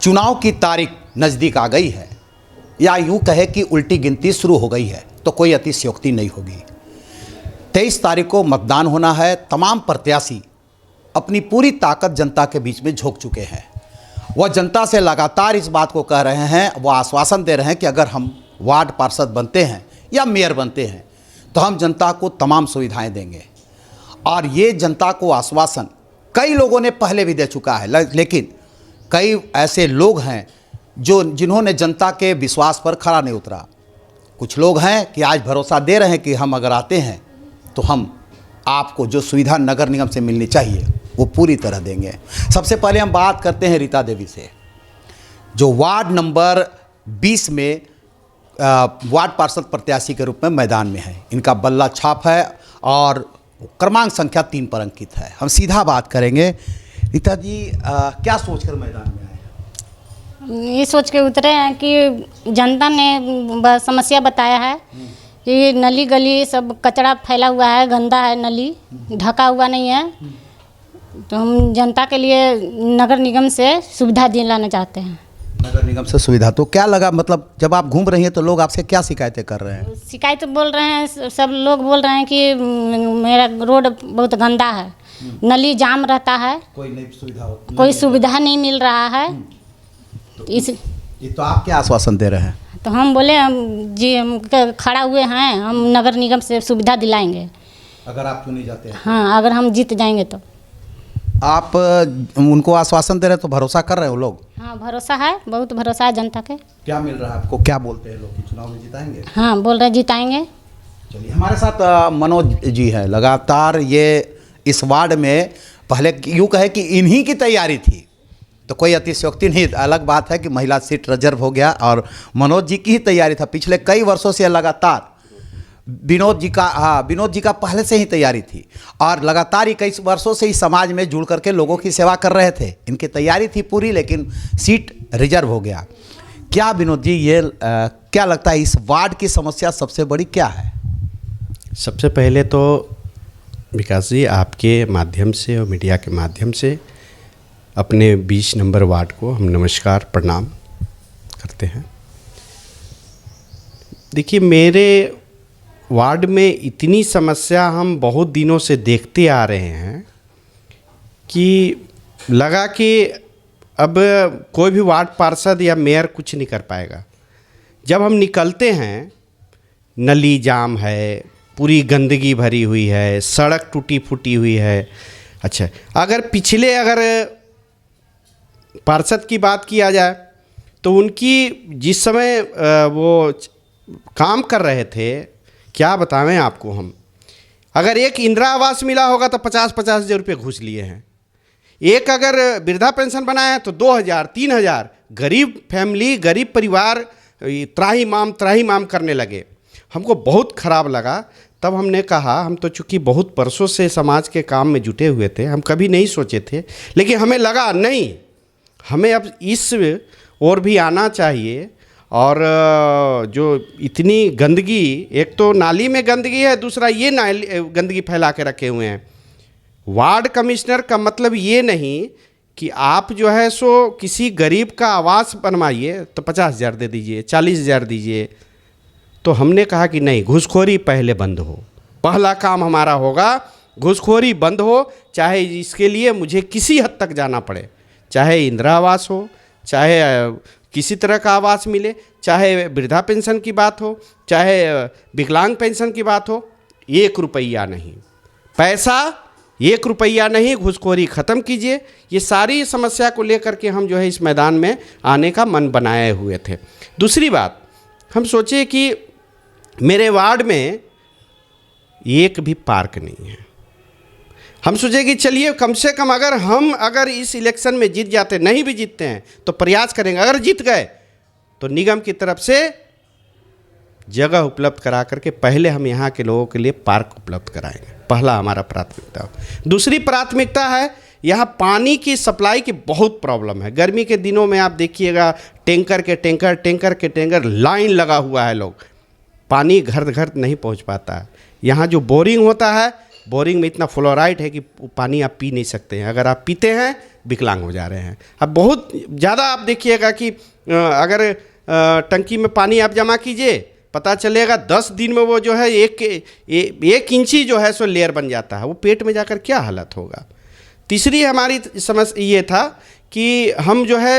चुनाव की तारीख नज़दीक आ गई है, या यूँ कहे कि उल्टी गिनती शुरू हो गई है, तो कोई अतिशयोक्ति नहीं होगी। 23 तारीख को मतदान होना है। तमाम प्रत्याशी अपनी पूरी ताकत जनता के बीच में झोंक चुके हैं। वह जनता से लगातार इस बात को कह रहे हैं, वह आश्वासन दे रहे हैं कि अगर हम वार्ड पार्षद बनते हैं या मेयर बनते हैं तो हम जनता को तमाम सुविधाएं देंगे। और ये जनता को आश्वासन कई लोगों ने पहले भी दे चुका है, लेकिन कई ऐसे लोग हैं जिन्होंने जनता के विश्वास पर खरा नहीं उतरा। कुछ लोग हैं कि आज भरोसा दे रहे हैं कि हम अगर आते हैं तो हम आपको जो सुविधा नगर निगम से मिलनी चाहिए वो पूरी तरह देंगे। सबसे पहले हम बात करते हैं रीता देवी से, जो वार्ड नंबर 20 में वार्ड पार्षद प्रत्याशी के रूप में मैदान में है। इनका बल्ला छाप है और क्रमांक संख्या 3 पर अंकित है। हम सीधा बात करेंगे। रीता जी, क्या सोचकर मैदान में आए? ये सोच के उतरे हैं कि जनता ने समस्या बताया है कि नली गली सब कचरा फैला हुआ है, गंदा है, नली ढका हुआ नहीं है। तो हम जनता के लिए नगर निगम से सुविधा दिलाना चाहते हैं। नगर निगम से सुविधा, तो क्या लगा, मतलब जब आप घूम रही हैं तो लोग आपसे क्या शिकायतें कर रहे हैं? शिकायत बोल रहे हैं, सब लोग बोल रहे हैं कि मेरा रोड बहुत गंदा है, नली जाम रहता है, कोई सुविधा नहीं मिल रहा है। तो आप क्या आश्वासन दे रहे हैं? तो हम बोले हम खड़ा हुए हैं, हम नगर निगम से सुविधा दिलाएंगे अगर आप चुने जाते हैं। हाँ, अगर हम जीत जाएंगे तो। आप उनको आश्वासन दे रहे हैं तो भरोसा कर रहे हैं वो लोग? हाँ, भरोसा है, बहुत भरोसा है जनता के। क्या मिल रहा है आपको? क्या बोलते हैं लोग कि चुनाव में जिताएंगे? हाँ, बोल रहे जिताएंगे। चलिए, हमारे साथ मनोज जी हैं। लगातार ये इस वार्ड में पहले यूँ कहे कि इन्हीं की तैयारी थी, तो कोई अतिशयोक्ति नहीं। अलग बात है कि महिला सीट रिजर्व हो गया और मनोज जी की ही तैयारी था। पिछले कई वर्षों से लगातार विनोद जी का पहले से ही तैयारी थी और लगातार ही कई वर्षों से इस समाज में जुड़ करके लोगों की सेवा कर रहे थे। इनकी तैयारी थी पूरी, लेकिन सीट रिजर्व हो गया। क्या विनोद जी, ये क्या लगता है इस वार्ड की समस्या सबसे बड़ी क्या है? सबसे पहले तो विकास जी, आपके माध्यम से और मीडिया के माध्यम से अपने 20 नंबर वार्ड को हम नमस्कार प्रणाम करते हैं। देखिए, मेरे वार्ड में इतनी समस्या हम बहुत दिनों से देखते आ रहे हैं कि लगा कि अब कोई भी वार्ड पार्षद या मेयर कुछ नहीं कर पाएगा। जब हम निकलते हैं, नली जाम है, पूरी गंदगी भरी हुई है, सड़क टूटी फूटी हुई है। अच्छा, अगर पार्षद की बात किया जाए तो उनकी जिस समय वो काम कर रहे थे, क्या बतावें आपको हम, अगर एक इंदिरा आवास मिला होगा तो 50-50 हज़ार रुपये घूस लिए हैं। एक अगर वृद्धा पेंशन बनाया है तो 2,000-3,000। गरीब फैमिली, गरीब परिवार त्राही माम करने लगे। हमको बहुत ख़राब लगा। तब हमने कहा, हम तो चूँकि बहुत बरसों से समाज के काम में जुटे हुए थे, हम कभी नहीं सोचे थे, लेकिन हमें लगा नहीं, हमें अब इस ओर भी आना चाहिए। और जो इतनी गंदगी, एक तो नाली में गंदगी है, दूसरा ये गंदगी फैला के रखे हुए हैं। वार्ड कमिश्नर का मतलब ये नहीं कि आप जो है सो किसी गरीब का आवास बनवाइए तो 50,000 दे दीजिए, 40,000 दीजिए। तो हमने कहा कि नहीं, घूसखोरी पहले बंद हो। पहला काम हमारा होगा घूसखोरी बंद हो, चाहे इसके लिए मुझे किसी हद तक जाना पड़े, चाहे इंदिरा आवास हो, चाहे किसी तरह का आवास मिले, चाहे वृद्धा पेंशन की बात हो, चाहे विकलांग पेंशन की बात हो। 1 रुपया नहीं, पैसा 1 रुपया नहीं, घूसखोरी ख़त्म कीजिए। ये सारी समस्या को लेकर के हम जो है इस मैदान में आने का मन बनाए हुए थे। दूसरी बात, हम सोचे कि मेरे वार्ड में एक भी पार्क नहीं है। हम सोचे कि चलिए कम से कम अगर इस इलेक्शन में जीत जाते, नहीं भी जीतते हैं तो प्रयास करेंगे, अगर जीत गए तो निगम की तरफ से जगह उपलब्ध करा करके पहले हम यहाँ के लोगों के लिए पार्क उपलब्ध कराएंगे। पहला हमारा प्राथमिकता हो। दूसरी प्राथमिकता है, यहाँ पानी की सप्लाई की बहुत प्रॉब्लम है। गर्मी के दिनों में आप देखिएगा, टैंकर के टैंकर लाइन लगा हुआ है, लोग पानी घर घर नहीं पहुँच पाता है। यहाँ जो बोरिंग होता है, बोरिंग में इतना फ्लोराइड है कि पानी आप पी नहीं सकते हैं। अगर आप पीते हैं विकलांग हो जा रहे हैं। अब बहुत ज़्यादा आप देखिएगा कि अगर टंकी में पानी आप जमा कीजिए, पता चलेगा 10 दिन में वो जो है एक इंची जो है सो लेयर बन जाता है, वो पेट में जाकर क्या हालत होगा। तीसरी हमारी समस्या ये था कि हम जो है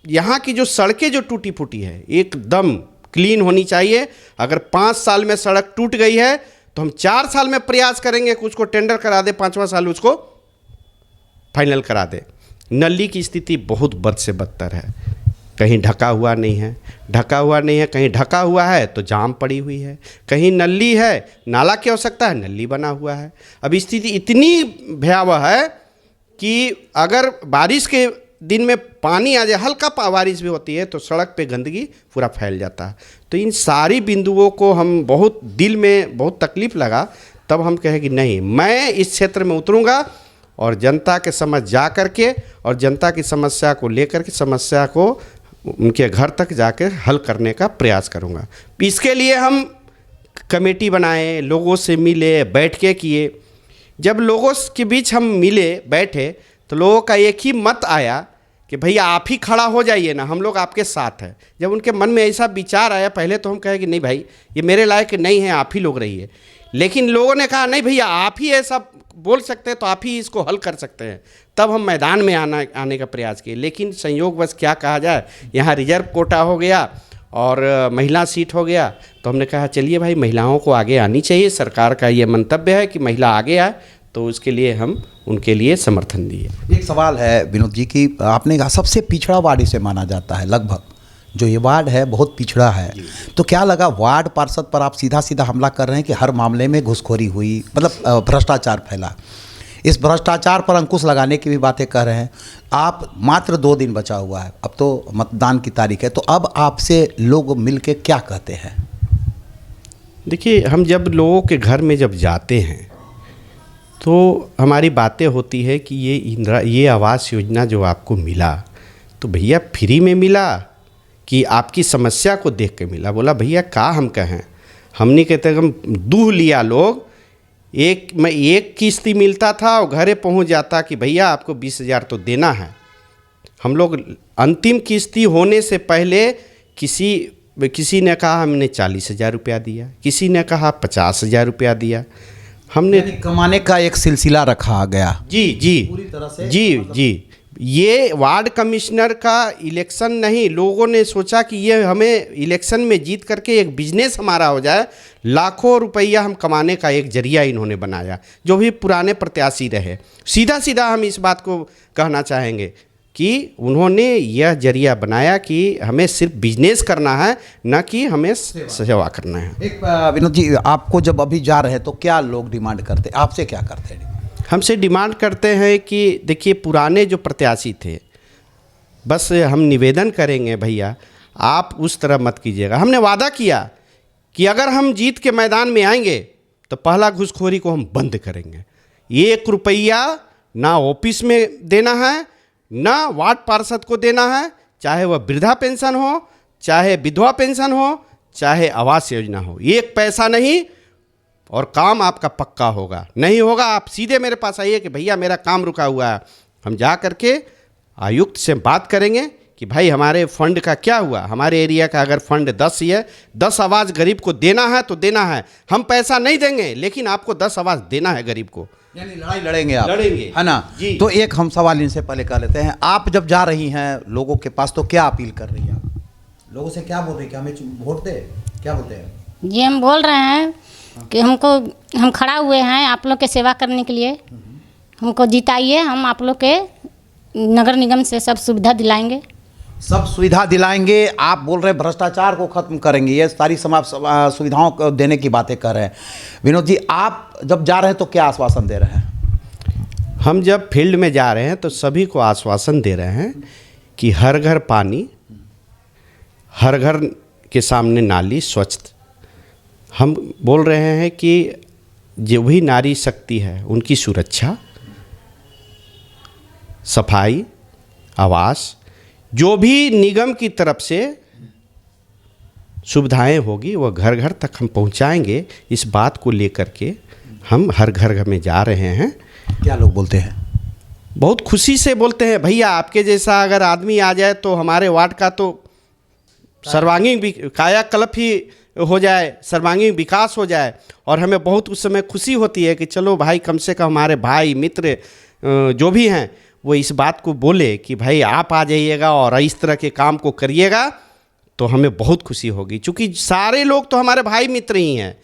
यहाँ की जो सड़कें जो टूटी फूटी है एकदम क्लीन होनी चाहिए। अगर 5 साल में सड़क टूट गई है तो हम 4 साल में प्रयास करेंगे कि उसको टेंडर करा दे, 5वां साल उसको फाइनल करा दे। नली की स्थिति बहुत बद से बदतर है, कहीं ढका हुआ नहीं है, कहीं ढका हुआ है तो जाम पड़ी हुई है, कहीं नली है, नाला की आवश्यकता है, नली बना हुआ है। अब स्थिति इतनी भयावह है कि अगर बारिश के दिन में पानी आ जाए, हल्का बारिश भी होती है तो सड़क पे गंदगी पूरा फैल जाता है। तो इन सारी बिंदुओं को हम बहुत दिल में बहुत तकलीफ़ लगा, तब हम कहे कि नहीं, मैं इस क्षेत्र में उतरूँगा और जनता के समझ जा कर के और जनता की समस्या को लेकर के समस्या को उनके घर तक जाकर हल करने का प्रयास करूँगा। इसके लिए हम कमेटी बनाए, लोगों से मिले, बैठकें किए। जब लोगों के बीच हम मिले बैठे तो लोगों का एक ही मत आया कि भैया आप ही खड़ा हो जाइए ना, हम लोग आपके साथ हैं। जब उनके मन में ऐसा विचार आया, पहले तो हम कहे कि नहीं भाई ये मेरे लायक नहीं है, आप ही लोग रहिए। लेकिन लोगों ने कहा नहीं भैया आप ही ऐसा बोल सकते हैं तो आप ही इसको हल कर सकते हैं। तब हम मैदान में आने का प्रयास किए। लेकिन संयोगवश क्या कहा जाए, यहाँ रिजर्व कोटा हो गया और महिला सीट हो गया, तो हमने कहा चलिए भाई महिलाओं को आगे आनी चाहिए। सरकार का ये मंतव्य है कि महिला आगे आए, तो उसके लिए हम उनके लिए समर्थन दिए। एक सवाल है विनोद जी की आपने कहा सबसे पिछड़ा वार्ड इसे माना जाता है, लगभग जो ये वार्ड है बहुत पिछड़ा है, तो क्या लगा वार्ड पार्षद पर आप सीधा सीधा हमला कर रहे हैं कि हर मामले में घुसखोरी हुई, मतलब भ्रष्टाचार फैला। इस भ्रष्टाचार पर अंकुश लगाने की भी बातें कर रहे हैं आप। मात्र 2 दिन बचा हुआ है, अब तो मतदान की तारीख है, तो अब आपसे लोग मिल के क्या कहते हैं? देखिए, हम जब लोगों के घर में जब जाते हैं तो हमारी बातें होती है कि ये आवास योजना जो आपको मिला तो भैया फ्री में मिला कि आपकी समस्या को देख के मिला। बोला भैया का हम कहें, हम नहीं कहते, हम दूह लिया लोग। एक किस्ती मिलता था और घरे पहुंच जाता कि भैया आपको 20,000 तो देना है। हम लोग अंतिम किस्ती होने से पहले किसी ने कहा हमने 40,000 रुपया दिया, किसी ने कहा 50,000 रुपया दिया। हमने कमाने का एक सिलसिला रखा गया। जी पूरी तरह से जी ये वार्ड कमिश्नर का इलेक्शन नहीं, लोगों ने सोचा कि ये हमें इलेक्शन में जीत करके एक बिजनेस हमारा हो जाए, लाखों रुपया हम कमाने का एक जरिया इन्होंने बनाया। जो भी पुराने प्रत्याशी रहे, सीधा सीधा हम इस बात को कहना चाहेंगे कि उन्होंने यह जरिया बनाया कि हमें सिर्फ बिजनेस करना है, न कि हमें सेवा करना है। एक विनोद जी, आपको जब अभी जा रहे हैं तो क्या लोग डिमांड करते, आपसे क्या करते हैं? हमसे डिमांड करते हैं कि देखिए पुराने जो प्रत्याशी थे, बस हम निवेदन करेंगे भैया आप उस तरह मत कीजिएगा। हमने वादा किया कि अगर हम जीत के मैदान में आएंगे तो पहला घूसखोरी को हम बंद करेंगे। 1 रुपया ना ऑफिस में देना है, ना वार्ड पार्षद को देना है, चाहे वह वृद्धा पेंशन हो, चाहे विधवा पेंशन हो, चाहे आवास योजना हो, 1 पैसा नहीं। और काम आपका पक्का होगा। नहीं होगा आप सीधे मेरे पास आइए कि भैया मेरा काम रुका हुआ है। हम जा करके आयुक्त से बात करेंगे कि भाई हमारे फंड का क्या हुआ। हमारे एरिया का अगर फंड 10 ही है, 10 आवाज़ गरीब को देना है तो देना है। हम पैसा नहीं देंगे लेकिन आपको 10 आवाज़ देना है गरीब को। यानी लड़ाई लड़ेंगे आप, लड़ेंगे, है ना जी। तो एक हम सवाल इनसे पहले कर लेते हैं, आप जब जा रही हैं लोगों के पास तो क्या अपील कर रही हैं आप? लोगों से क्या बोल रही हैं कि हमें वोट दे, क्या बोलते हैं? जी हम बोल रहे हैं कि हम खड़ा हुए हैं आप लोग के सेवा करने के लिए, हमको जिताइए, हम आप लोग के नगर निगम से सब सुविधा दिलाएंगे। सब सुविधा दिलाएंगे। आप बोल रहे हैं भ्रष्टाचार को खत्म करेंगे, ये सारी सुविधाओं को देने की बातें कर रहे हैं। विनोद जी, आप जब जा रहे हैं तो क्या आश्वासन दे रहे हैं? हम जब फील्ड में जा रहे हैं तो सभी को आश्वासन दे रहे हैं कि हर घर पानी, हर घर के सामने नाली स्वच्छ। हम बोल रहे हैं कि जो भी नारी शक्ति है उनकी सुरक्षा, सफाई, आवास, जो भी निगम की तरफ से सुविधाएं होगी वह घर घर तक हम पहुंचाएंगे। इस बात को लेकर के हम हर घर में जा रहे हैं। क्या लोग बोलते हैं? बहुत खुशी से बोलते हैं भैया आपके जैसा अगर आदमी आ जाए तो हमारे वार्ड का तो सर्वांगीण कायाकल्प ही हो जाए, सर्वांगीण विकास हो जाए। और हमें बहुत उस समय खुशी होती है कि चलो भाई कम से कम हमारे भाई मित्र जो भी हैं वो इस बात को बोले कि भाई आप आ जाइएगा और इस तरह के काम को करिएगा तो हमें बहुत खुशी होगी। चूँकि सारे लोग तो हमारे भाई मित्र ही हैं,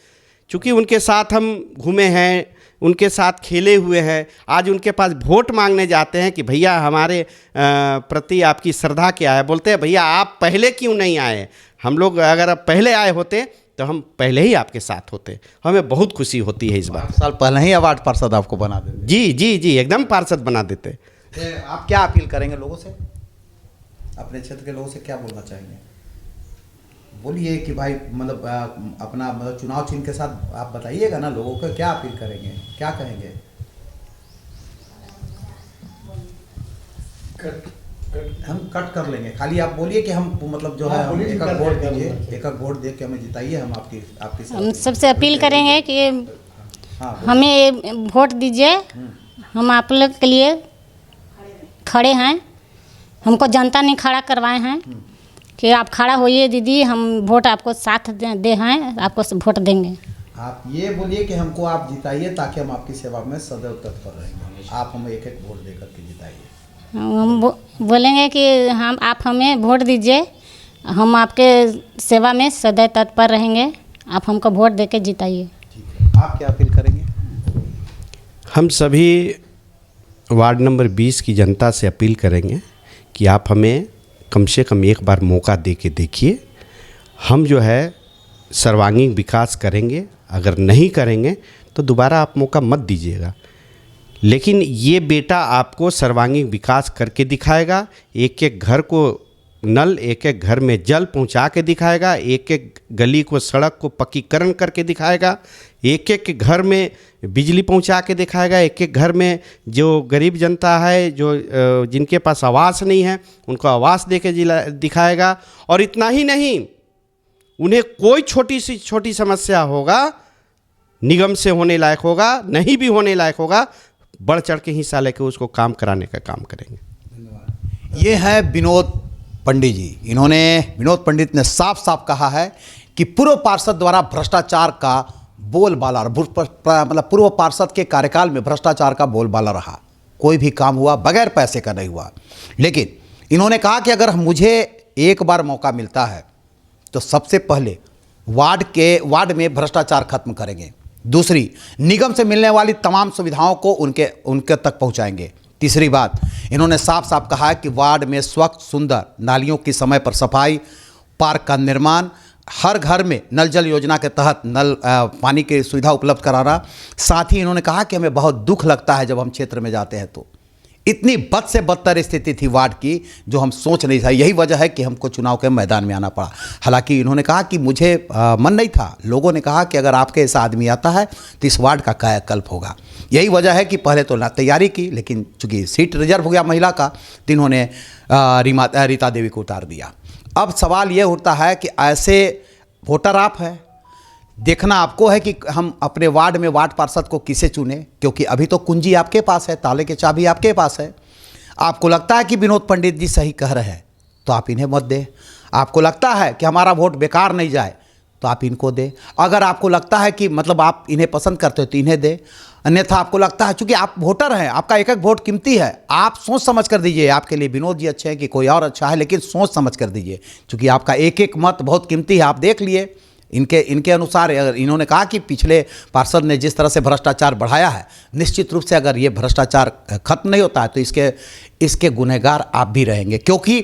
चूँकि उनके साथ हम घूमे हैं, उनके साथ खेले हुए हैं। आज उनके पास वोट मांगने जाते हैं कि भैया हमारे प्रति आपकी श्रद्धा क्या है। बोलते हैं भैया आप पहले क्यों नहीं आए, हम लोग अगर आप पहले आए होते तो हम पहले ही आपके साथ होते। हमें बहुत खुशी होती है इस बात। 8 साल पहले ही वार्ड पार्षद आपको बना देते। जी जी जी, एकदम पार्षद बना देते। आप क्या अपील करेंगे लोगों से, अपने क्षेत्र के लोगों से क्या बोलना चाहेंगे? बोलिए कि भाई मतलब अपना मतलब चुनाव चिन्ह के साथ आप बताइएगा ना लोगों को, क्या अपील करेंगे, क्या कहेंगे? हम कट कर लेंगे, खाली आप बोलिए कि हम मतलब जो है हम एक वोट दीजिए, एक वोट दे के हमें जिताइए, हम आपकी हम सबसे अपील करेंगे कि हमें वोट दीजिए। हम आप लोग के लिए खड़े हैं, हमको जनता ने खड़ा करवाए हैं कि आप खड़ा होइए दीदी, हम वोट आपको साथ दे हैं, आपको वोट देंगे। आप ये बोलिए कि हमको आप जिताइए ताकि हम आपकी सेवा में सदैव तत्पर रहेंगे। आप हमें एक वोट दे करके जिताइए। हम बोलेंगे कि हम आप हमें वोट दीजिए, हम आपके सेवा में सदैव तत्पर रहेंगे, आप हमको वोट दे के जिताइए। ठीक है, आप क्या अपील करेंगे? हम सभी वार्ड नंबर 20 की जनता से अपील करेंगे कि आप हमें कम से कम एक बार मौका दे के देखिए। हम जो है सर्वांगीण विकास करेंगे, अगर नहीं करेंगे तो दोबारा आप मौका मत दीजिएगा। लेकिन ये बेटा आपको सर्वांगीण विकास करके दिखाएगा, एक एक घर को नल, एक एक घर में जल पहुंचा के दिखाएगा, एक एक गली को सड़क को पक्कीकरण करके दिखाएगा, एक एक घर में बिजली पहुंचा के दिखाएगा, एक एक घर में जो गरीब जनता है, जो जिनके पास आवास नहीं है उनको आवास दे के दिखाएगा। और इतना ही नहीं, उन्हें कोई छोटी सी छोटी समस्या होगा, निगम से होने लायक होगा, नहीं भी होने लायक होगा, बढ़ चढ़ के हिस्सा लेकर उसको काम कराने का काम करेंगे। ये है विनोद पंडित जी। विनोद पंडित ने साफ साफ कहा है कि पूर्व पार्षद द्वारा भ्रष्टाचार का बोलबाला, मतलब पूर्व पार्षद के कार्यकाल में भ्रष्टाचार का बोलबाला रहा। कोई भी काम हुआ बगैर पैसे का नहीं हुआ। लेकिन इन्होंने कहा कि अगर मुझे एक बार मौका मिलता है तो सबसे पहले वार्ड में भ्रष्टाचार खत्म करेंगे। दूसरी, निगम से मिलने वाली तमाम सुविधाओं को उनके तक पहुंचाएंगे। तीसरी बात, इन्होंने साफ साफ कहा है कि वार्ड में स्वच्छ सुंदर नालियों की समय पर सफाई, पार्क का निर्माण, हर घर में नल जल योजना के तहत पानी की सुविधा उपलब्ध कराना। साथ ही इन्होंने कहा कि हमें बहुत दुख लगता है जब हम क्षेत्र में जाते हैं तो इतनी बद से बदतर स्थिति थी वार्ड की जो हम सोच नहीं था। यही वजह है कि हमको चुनाव के मैदान में आना पड़ा। हालांकि इन्होंने कहा कि मुझे मन नहीं था, लोगों ने कहा कि अगर आपके ऐसा आदमी आता है तो इस वार्ड का कायाकल्प होगा। यही वजह है कि पहले तो तैयारी की, लेकिन चूंकि सीट रिजर्व हो गया महिला का तो इन्होंने रीता देवी को उतार दिया। अब सवाल ये उठता है कि ऐसे वोटर आप हैं, देखना आपको है कि हम अपने वार्ड में वार्ड पार्षद को किसे चुने, क्योंकि अभी तो कुंजी आपके पास है, ताले की चाबी आपके पास है। आपको लगता है कि विनोद पंडित जी सही कह रहे हैं तो आप इन्हें मत दें। आपको लगता है कि हमारा वोट बेकार नहीं जाए तो आप इनको दें। अगर आपको लगता है कि मतलब आप इन्हें पसंद करते हो तो इन्हें दें। अन्यथा आपको लगता है, चूंकि आप वोटर हैं, आपका एक एक वोट कीमती है, आप सोच समझ कर दीजिए। आपके लिए विनोद जी अच्छे हैं कि कोई और अच्छा है, लेकिन सोच समझ कर दीजिए, चूंकि आपका एक एक मत बहुत कीमती है। आप देख लिए इनके अनुसार, अगर इन्होंने कहा कि पिछले पार्षद ने जिस तरह से भ्रष्टाचार बढ़ाया है, निश्चित रूप से अगर ये भ्रष्टाचार खत्म नहीं होता है तो इसके गुनहगार आप भी रहेंगे, क्योंकि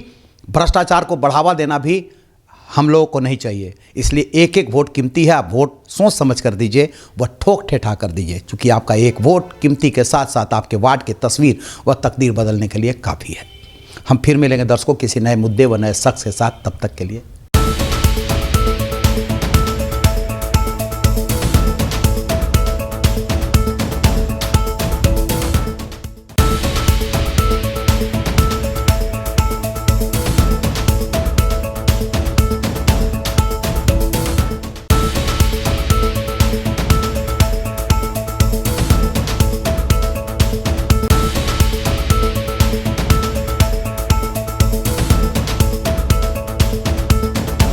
भ्रष्टाचार को बढ़ावा देना भी हम लोगों को नहीं चाहिए। इसलिए एक एक वोट कीमती है, आप वोट सोच समझ कर दीजिए, वह ठोक ठेठा कर दीजिए, क्योंकि आपका एक वोट कीमती के साथ साथ आपके वार्ड की तस्वीर व तकदीर बदलने के लिए काफ़ी है। हम फिर मिलेंगे दर्शकों किसी नए मुद्दे व नए शख्स के साथ, तब तक के लिए